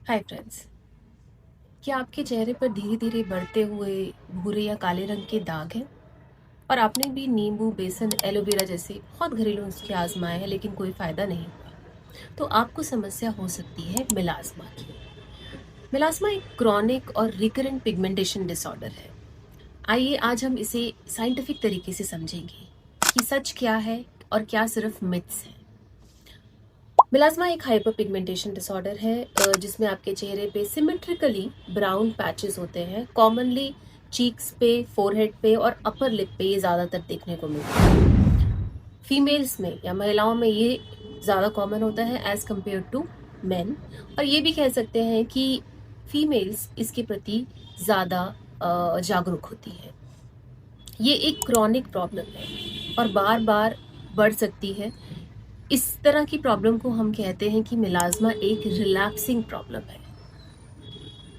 Hi friends. क्या आपके चेहरे पर धीरे धीरे बढ़ते हुए भूरे या काले रंग के दाग हैं और आपने भी नींबू, बेसन, एलोवेरा जैसे बहुत घरेलू नुस्खे आजमाए हैं लेकिन कोई फायदा नहीं हुआ? तो आपको समस्या हो सकती है मेलास्मा की। मेलास्मा एक क्रॉनिक और रिकरेंट पिगमेंटेशन डिसऑर्डर है। आइए आज हम इसे साइंटिफिक तरीके से समझेंगे कि सच क्या है और क्या सिर्फ मिथ्स है। मिलाज्मा एक हाइपर पिगमेंटेशन डिसऑर्डर है जिसमें आपके चेहरे पे सिमेट्रिकली ब्राउन पैचेस होते हैं। कॉमनली चीक्स पे, फोरहेड पे और अपर लिप पे ये ज़्यादातर देखने को मिलता है। फीमेल्स में या महिलाओं में ये ज़्यादा कॉमन होता है एज कम्पेयर टू मेन। और ये भी कह सकते हैं कि फीमेल्स इसके प्रति ज़्यादा जागरूक होती है। ये एक क्रॉनिक प्रॉब्लम है और बार बार बढ़ सकती है। इस तरह की प्रॉब्लम को हम कहते हैं कि मिलाज़्मा एक रिलैप्सिंग प्रॉब्लम है।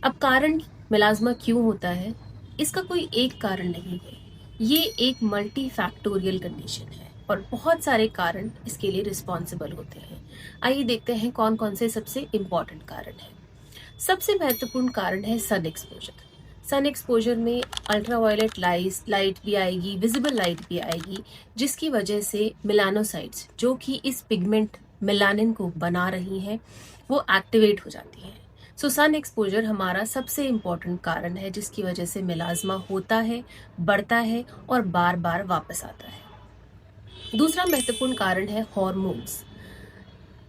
अब कारण मिलाज़्मा क्यों होता है, इसका कोई एक कारण नहीं है। ये एक मल्टी फैक्टोरियल कंडीशन है और बहुत सारे कारण इसके लिए रिस्पॉन्सिबल होते हैं। आइए देखते हैं कौन कौन से सबसे इम्पॉर्टेंट कारण हैं। सबसे महत्वपूर्ण कारण है सन एक्सपोजर। सन एक्सपोजर में अल्ट्रावायलेट लाइट भी आएगी, विजिबल लाइट भी आएगी, जिसकी वजह से मेलानोसाइट्स जो कि इस पिगमेंट मेलानिन को बना रही हैं वो एक्टिवेट हो जाती हैं। सो सन एक्सपोजर हमारा सबसे इम्पॉर्टेंट कारण है जिसकी वजह से मेलाज्मा होता है, बढ़ता है और बार बार वापस आता है। दूसरा महत्वपूर्ण कारण है हॉर्मोन्स।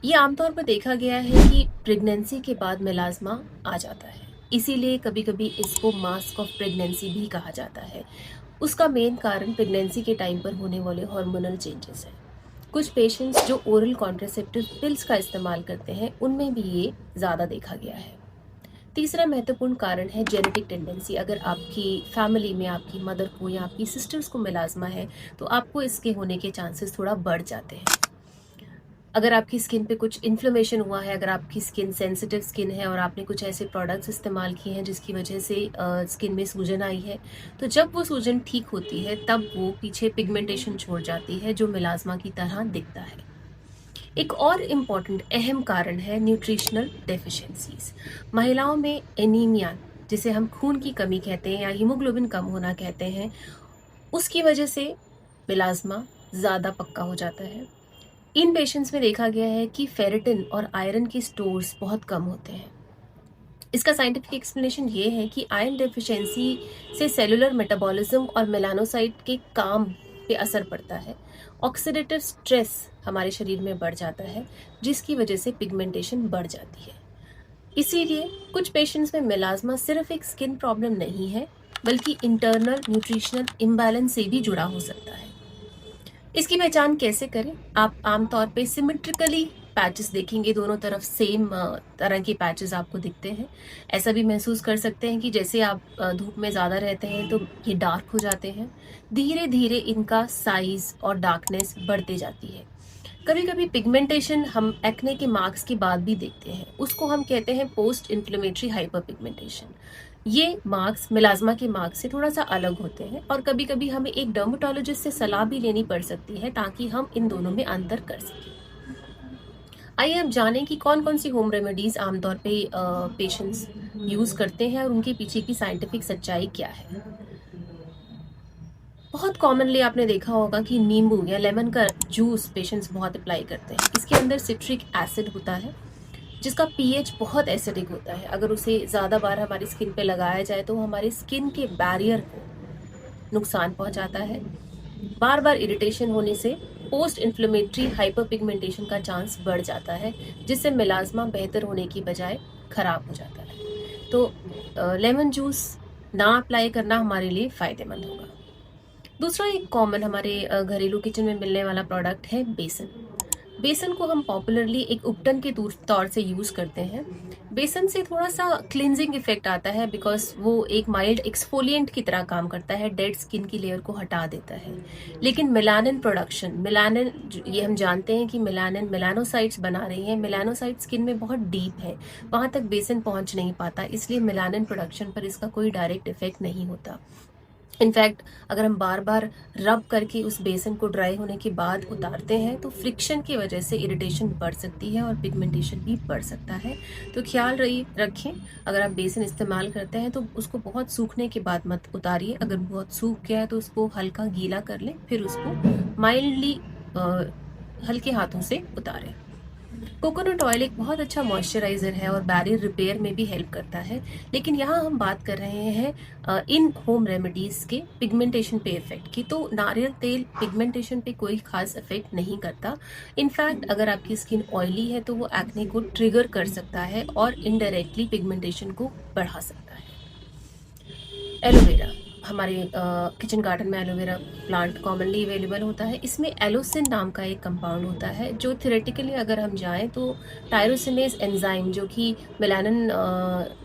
ये आमतौर पर देखा गया है कि प्रेगनेंसी के बाद मेलाज्मा आ जाता है, इसीलिए कभी कभी इसको मास्क ऑफ प्रेगनेंसी भी कहा जाता है। उसका मेन कारण प्रेगनेंसी के टाइम पर होने वाले हार्मोनल चेंजेस है। कुछ पेशेंट्स जो ओरल कॉन्ट्रासेप्टिव पिल्स का इस्तेमाल करते हैं उनमें भी ये ज़्यादा देखा गया है। तीसरा महत्वपूर्ण कारण है जेनेटिक टेंडेंसी। अगर आपकी फैमिली में आपकी मदर को या आपकी सिस्टर्स को मेलाज्मा है तो आपको इसके होने के चांसेस थोड़ा बढ़ जाते हैं। अगर आपकी स्किन पे कुछ इन्फ्लेमेशन हुआ है, अगर आपकी स्किन सेंसिटिव स्किन है और आपने कुछ ऐसे प्रोडक्ट्स इस्तेमाल किए हैं जिसकी वजह से स्किन में सूजन आई है, तो जब वो सूजन ठीक होती है तब वो पीछे पिगमेंटेशन छोड़ जाती है जो मिलाज्मा की तरह दिखता है। एक और इम्पॉर्टेंट अहम कारण है न्यूट्रिशनल डेफिशिएंसीज। महिलाओं में एनीमिया, जिसे हम खून की कमी कहते हैं या हीमोग्लोबिन कम होना कहते हैं, उसकी वजह से मिलाज्मा ज़्यादा पक्का हो जाता है। इन पेशेंट्स में देखा गया है कि फेरेटिन और आयरन के स्टोर्स बहुत कम होते हैं। इसका साइंटिफिक एक्सप्लेनेशन ये है कि आयरन डेफिशिएंसी से सेलुलर मेटाबॉलिज्म और मेलानोसाइट के काम पे असर पड़ता है। ऑक्सीडेटिव स्ट्रेस हमारे शरीर में बढ़ जाता है जिसकी वजह से पिगमेंटेशन बढ़ जाती है। इसीलिए कुछ पेशेंट्स में मेलाज्मा सिर्फ एक स्किन प्रॉब्लम नहीं है बल्कि इंटरनल न्यूट्रिशनल इम्बैलेंस से भी जुड़ा हो सकता है। इसकी पहचान कैसे करें? आप आमतौर पे सिमेट्रिकली पैचेस देखेंगे, दोनों तरफ सेम तरह के पैचेस आपको दिखते हैं। ऐसा भी महसूस कर सकते हैं कि जैसे आप धूप में ज़्यादा रहते हैं तो ये डार्क हो जाते हैं। धीरे धीरे इनका साइज और डार्कनेस बढ़ते जाती है। कभी कभी पिगमेंटेशन हम एक्ने के मार्क्स के बाद भी देखते हैं, उसको हम कहते हैं पोस्ट इन्फ्लेमेटरी हाइपर पिगमेंटेशन। ये मार्क्स मिलाज्मा के मार्क्स से थोड़ा सा अलग होते हैं और कभी कभी हमें एक डर्मेटोलॉजिस्ट से सलाह भी लेनी पड़ सकती है ताकि हम इन दोनों में अंतर कर सकें। आइए अब जानें कि कौन कौन सी होम रेमेडीज आमतौर पे पेशेंट्स यूज़ करते हैं और उनके पीछे की साइंटिफिक सच्चाई क्या है। बहुत कॉमनली आपने देखा होगा कि नींबू या लेमन का जूस पेशेंट्स बहुत अप्लाई करते हैं। इसके अंदर सिट्रिक एसिड होता है जिसका पीएच बहुत एसिडिक होता है। अगर उसे ज़्यादा बार हमारी स्किन पे लगाया जाए तो हमारे स्किन के बैरियर को नुकसान पहुंचाता है। बार बार इरिटेशन होने से पोस्ट इन्फ्लेमेटरी हाइपर पिगमेंटेशन का चांस बढ़ जाता है जिससे मिलाज्मा बेहतर होने की बजाय खराब हो जाता है। तो लेमन जूस ना अप्लाई करना हमारे लिए फ़ायदेमंद होगा। दूसरा एक कॉमन हमारे घरेलू किचन में मिलने वाला प्रोडक्ट है बेसन। बेसन को हम पॉपुलरली एक उपटन के तौर से यूज़ करते हैं। बेसन से थोड़ा सा क्लिनजिंग इफेक्ट आता है बिकॉज वो एक माइल्ड एक्सफोलिएंट की तरह काम करता है, डेड स्किन की लेयर को हटा देता है। लेकिन मेलानिन प्रोडक्शन, मेलानिन ये हम जानते हैं कि मेलानिन मेलानोसाइट्स बना रही है। मेलानोसाइट स्किन में बहुत डीप है, वहाँ तक बेसन पहुँच नहीं पाता, इसलिए मेलानिन प्रोडक्शन पर इसका कोई डायरेक्ट इफेक्ट नहीं होता। इनफैक्ट अगर हम बार बार रब करके उस बेसन को ड्राई होने के बाद उतारते हैं तो फ्रिक्शन की वजह से इरिटेशन बढ़ सकती है और पिगमेंटेशन भी बढ़ सकता है। तो ख्याल रही रखें, अगर आप बेसन इस्तेमाल करते हैं तो उसको बहुत सूखने के बाद मत उतारिए। अगर बहुत सूख गया है तो उसको हल्का गीला कर लें, फिर उसको माइल्डली हल्के हाथों से उतारें। कोकोनट ऑयल एक बहुत अच्छा मॉइस्चराइज़र है और बैरियर रिपेयर में भी हेल्प करता है, लेकिन यहाँ हम बात कर रहे हैं इन होम रेमेडीज़ के पिगमेंटेशन पे इफ़ेक्ट की। तो नारियल तेल पिगमेंटेशन पे कोई खास इफ़ेक्ट नहीं करता। इनफैक्ट अगर आपकी स्किन ऑयली है तो वो एक्ने को ट्रिगर कर सकता है और इनडायरेक्टली पिगमेंटेशन को बढ़ा सकता है। एलोवेरा, हमारे किचन गार्डन में एलोवेरा प्लांट कॉमनली अवेलेबल होता है। इसमें एलोसिन नाम का एक कंपाउंड होता है जो थ्योरेटिकली अगर हम जाएं तो टायरोसिनेज एंजाइम जो कि मेलानिन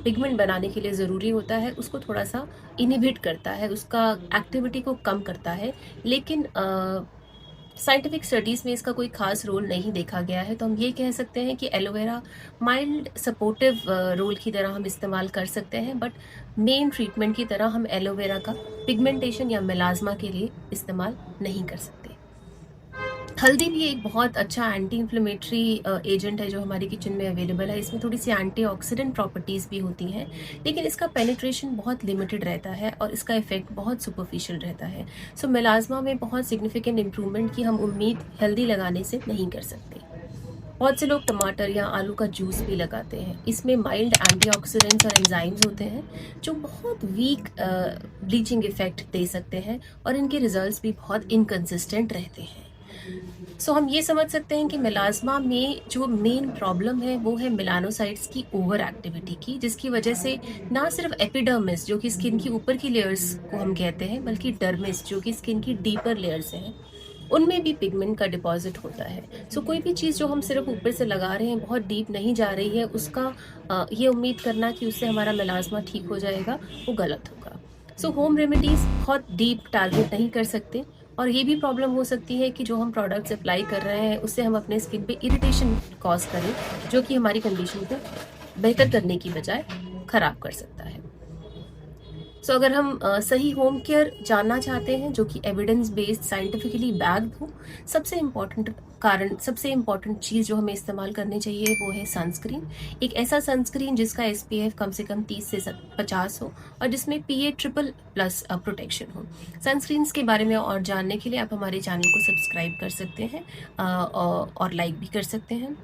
पिगमेंट बनाने के लिए ज़रूरी होता है उसको थोड़ा सा इनहिबिट करता है, उसका एक्टिविटी को कम करता है। लेकिन साइंटिफिक स्टडीज़ में इसका कोई खास रोल नहीं देखा गया है। तो हम ये कह सकते हैं कि एलोवेरा माइल्ड सपोर्टिव रोल की तरह हम इस्तेमाल कर सकते हैं, बट मेन ट्रीटमेंट की तरह हम एलोवेरा का पिगमेंटेशन या मेलाज्मा के लिए इस्तेमाल नहीं कर सकते। हल्दी भी एक बहुत अच्छा एंटी इन्फ्लेमेटरी एजेंट है जो हमारे किचन में अवेलेबल है। इसमें थोड़ी सी एंटीऑक्सीडेंट प्रॉपर्टीज़ भी होती हैं, लेकिन इसका पेनिट्रेशन बहुत लिमिटेड रहता है और इसका इफेक्ट बहुत सुपरफिशियल रहता है। सो मेलाज्मा में बहुत सिग्निफिकेंट इम्प्रूवमेंट की हम उम्मीद हल्दी लगाने से नहीं कर सकते। बहुत से लोग टमाटर या आलू का जूस भी लगाते हैं। इसमें माइल्ड एंटीऑक्सीडेंट्स और एंजाइम्स होते हैं जो बहुत वीक ब्लीचिंग इफेक्ट दे सकते हैं और इनके रिजल्ट्स भी बहुत इनकंसिस्टेंट रहते हैं। सो हम ये समझ सकते हैं कि मेलाज्मा में जो मेन प्रॉब्लम है वो है मेलानोसाइट्स की ओवर एक्टिविटी की, जिसकी वजह से ना सिर्फ एपिडर्मिस जो कि स्किन की ऊपर की लेयर्स को हम कहते हैं, बल्कि डर्मिस जो कि स्किन की डीपर लेयर्स हैं उनमें भी पिगमेंट का डिपॉजिट होता है। सो कोई भी चीज़ जो हम सिर्फ ऊपर से लगा रहे हैं, बहुत डीप नहीं जा रही है, उसका ये उम्मीद करना कि उससे हमारा मेलाज्मा ठीक हो जाएगा वो गलत होगा। सो होम रेमेडीज़ बहुत डीप टारगेट नहीं कर सकते और ये भी प्रॉब्लम हो सकती है कि जो हम प्रोडक्ट्स अप्लाई कर रहे हैं उससे हम अपने स्किन पे इरिटेशन कॉज करें जो कि हमारी कंडीशन को बेहतर करने की बजाय ख़राब कर सकता है। सो अगर हम सही होम केयर जानना चाहते हैं जो कि एविडेंस बेस्ड साइंटिफिकली बैक्ड हो, सबसे इम्पॉर्टेंट चीज़ जो हमें इस्तेमाल करनी चाहिए वो है सनस्क्रीन। एक ऐसा सनस्क्रीन जिसका SPF कम से कम 30 से 50 हो और जिसमें PA++ प्रोटेक्शन हो। सनस्क्रीन्स के बारे में और जानने के लिए आप हमारे चैनल को सब्सक्राइब कर सकते हैं और लाइक भी कर सकते हैं।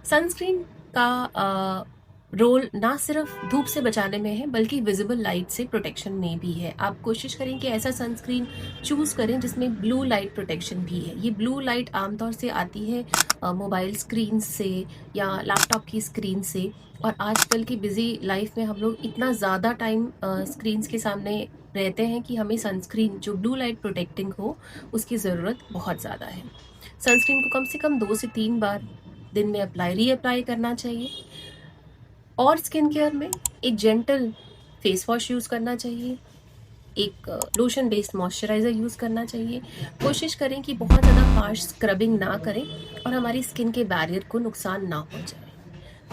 सनस्क्रीन का रोल ना सिर्फ धूप से बचाने में है बल्कि विजिबल लाइट से प्रोटेक्शन में भी है। आप कोशिश करें कि ऐसा सनस्क्रीन चूज़ करें जिसमें ब्लू लाइट प्रोटेक्शन भी है। ये ब्लू लाइट आमतौर से आती है मोबाइल स्क्रीन से या लैपटॉप की स्क्रीन से, और आजकल की बिजी लाइफ में हम लोग इतना ज़्यादा टाइम स्क्रीन्स के सामने रहते हैं कि हमें सनस्क्रीन जो ब्लू लाइट प्रोटेक्टिंग हो उसकी ज़रूरत बहुत ज़्यादा है। सनस्क्रीन को कम से कम 2 से 3 बार दिन में रीअप्लाई करना चाहिए और स्किन केयर में एक जेंटल फेस वॉश यूज़ करना चाहिए, एक लोशन बेस्ड मॉइस्चराइज़र यूज़ करना चाहिए। कोशिश करें कि बहुत ज़्यादा हार्श स्क्रबिंग ना करें और हमारी स्किन के बैरियर को नुकसान ना पहुंचाए।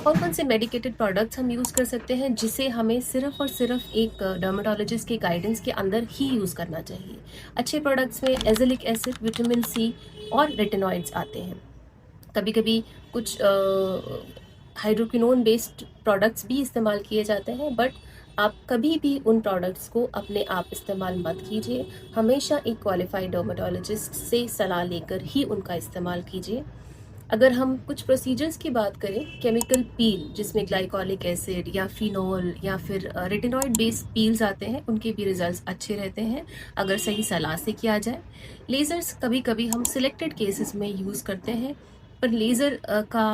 कौन से मेडिकेटेड प्रोडक्ट्स हम यूज़ कर सकते हैं जिसे हमें सिर्फ और सिर्फ एक डर्मेटोलॉजिस्ट के गाइडेंस के अंदर ही यूज़ करना चाहिए। अच्छे प्रोडक्ट्स में एजेलिक एसिड, विटामिन C और रेटिनॉइड्स आते हैं। कभी कभी कुछ हाइड्रोक्विनोन बेस्ड प्रोडक्ट्स भी इस्तेमाल किए जाते हैं, बट आप कभी भी उन प्रोडक्ट्स को अपने आप इस्तेमाल मत कीजिए। हमेशा एक क्वालिफाइड डर्मेटोलॉजिस्ट से सलाह लेकर ही उनका इस्तेमाल कीजिए। अगर हम कुछ प्रोसीजर्स की बात करें, केमिकल पील जिसमें ग्लाइकोलिक एसिड या फिनोल या फिर रेटिनॉइड बेस्ड पील्स आते हैं, उनके भी रिजल्ट्स अच्छे रहते हैं अगर सही सलाह से किया जाए। लेज़र्स कभी कभी हम सिलेक्टेड केसेस में यूज़ करते हैं, पर लेज़र का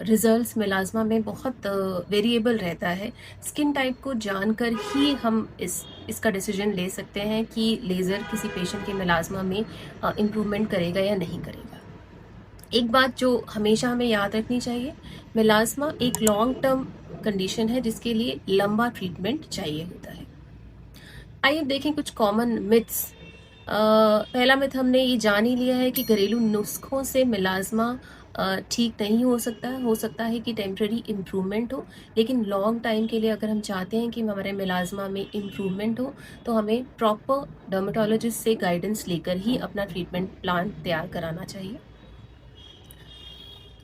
रिजल्ट्स मेलाज्मा में बहुत वेरिएबल रहता है। स्किन टाइप को जानकर ही हम इसका डिसीजन ले सकते हैं कि लेज़र किसी पेशेंट के मेलाज्मा में इम्प्रूवमेंट करेगा या नहीं करेगा। एक बात जो हमेशा हमें याद रखनी चाहिए, मेलाज्मा एक लॉन्ग टर्म कंडीशन है जिसके लिए लंबा ट्रीटमेंट चाहिए होता है। आइए देखें कुछ कॉमन मिथ्स। पहला मिथ हमने ये जान ही लिया है कि घरेलू नुस्खों से मेलाज्मा ठीक नहीं हो सकता है कि टेम्प्रेरी इम्प्रूवमेंट हो, लेकिन लॉन्ग टाइम के लिए अगर हम चाहते हैं कि हमारे मेलाज़्मा में इम्प्रूवमेंट हो, तो हमें प्रॉपर डर्मेटोलॉजिस्ट से गाइडेंस लेकर ही अपना ट्रीटमेंट प्लान तैयार कराना चाहिए।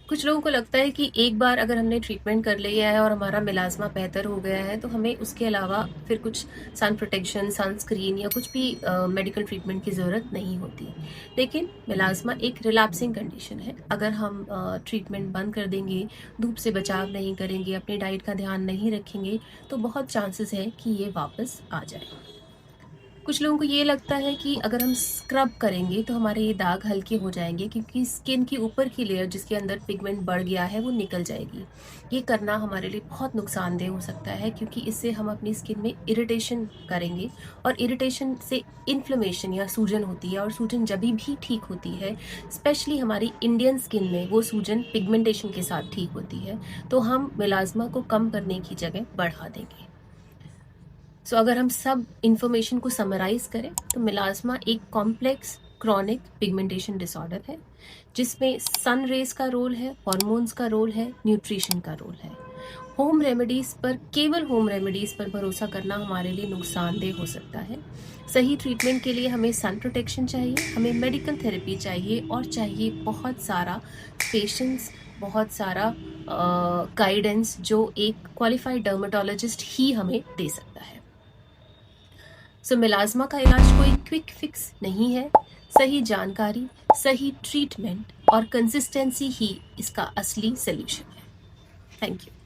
कुछ लोगों को लगता है कि एक बार अगर हमने ट्रीटमेंट कर लिया है और हमारा मेलाज़्मा बेहतर हो गया है, तो हमें उसके अलावा फिर कुछ सन प्रोटेक्शन, सनस्क्रीन या कुछ भी मेडिकल ट्रीटमेंट की ज़रूरत नहीं होती। लेकिन मेलाज़्मा एक रिलैप्सिंग कंडीशन है। अगर हम ट्रीटमेंट बंद कर देंगे, धूप से बचाव नहीं करेंगे, अपनी डाइट का ध्यान नहीं रखेंगे, तो बहुत चांसेस है कि ये वापस आ जाए। कुछ लोगों को ये लगता है कि अगर हम स्क्रब करेंगे तो हमारे ये दाग हल्के हो जाएंगे, क्योंकि स्किन की ऊपर की लेयर जिसके अंदर पिगमेंट बढ़ गया है वो निकल जाएगी। ये करना हमारे लिए बहुत नुकसानदेह हो सकता है, क्योंकि इससे हम अपनी स्किन में इरिटेशन करेंगे, और इरिटेशन से इन्फ्लेमेशन या सूजन होती है, और सूजन जब भी ठीक होती है, स्पेशली हमारी इंडियन स्किन में, वो सूजन पिगमेंटेशन के साथ ठीक होती है। तो हम मेलाज़्मा को कम करने की जगह बढ़ा देंगे। सो अगर हम सब इंफॉर्मेशन को समराइज करें, तो मेलाज़्मा एक कॉम्प्लेक्स क्रॉनिक पिगमेंटेशन डिसऑर्डर है, जिसमें सन रेज का रोल है, हॉर्मोन्स का रोल है, न्यूट्रिशन का रोल है। होम रेमेडीज़ पर, केवल होम रेमेडीज़ पर भरोसा करना हमारे लिए नुकसानदेह हो सकता है। सही ट्रीटमेंट के लिए हमें सन प्रोटेक्शन चाहिए, हमें मेडिकल थेरेपी चाहिए, और चाहिए बहुत सारा पेशेंस, बहुत सारा गाइडेंस जो एक क्वालिफाइड डर्मेटोलॉजिस्ट ही हमें दे सकता है। सो मेलाज़्मा का इलाज कोई क्विक फिक्स नहीं है। सही जानकारी, सही ट्रीटमेंट और कंसिस्टेंसी ही इसका असली सल्यूशन है। Thank you.